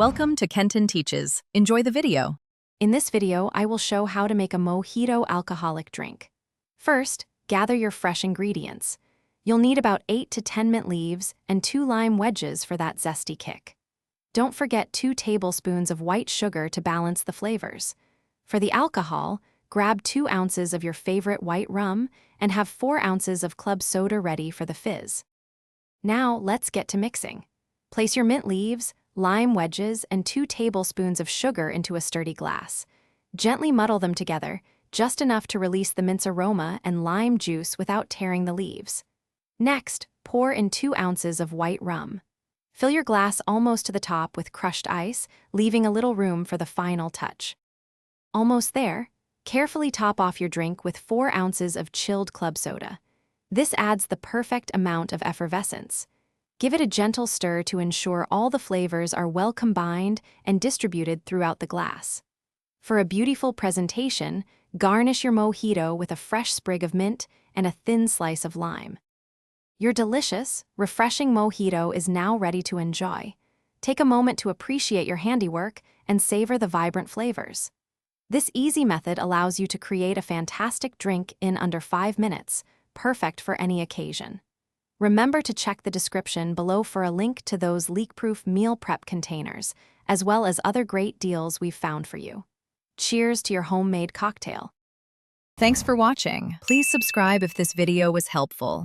Welcome to Kenton Teaches. Enjoy the video. In this video, I will show how to make a mojito alcoholic drink. First, gather your fresh ingredients. You'll need about 8 to 10 mint leaves and 2 lime wedges for that zesty kick. Don't forget 2 tablespoons of white sugar to balance the flavors. For the alcohol, grab 2 ounces of your favorite white rum and have 4 ounces of club soda ready for the fizz. Now, let's get to mixing. Place your mint leaves, lime wedges, and 2 tablespoons of sugar into a sturdy glass. Gently muddle them together, just enough to release the mint's aroma and lime juice without tearing the leaves. Next, pour in 2 ounces of white rum. Fill your glass almost to the top with crushed ice, leaving a little room for the final touch. Almost there, carefully top off your drink with 4 ounces of chilled club soda. This adds the perfect amount of effervescence. Give it a gentle stir to ensure all the flavors are well combined and distributed throughout the glass. For a beautiful presentation, garnish your mojito with a fresh sprig of mint and a thin slice of lime. Your delicious, refreshing mojito is now ready to enjoy. Take a moment to appreciate your handiwork and savor the vibrant flavors. This easy method allows you to create a fantastic drink in under 5 minutes, perfect for any occasion. Remember to check the description below for a link to those leak-proof meal prep containers, as well as other great deals we've found for you. Cheers to your homemade cocktail. Thanks for watching. Please subscribe if this video was helpful.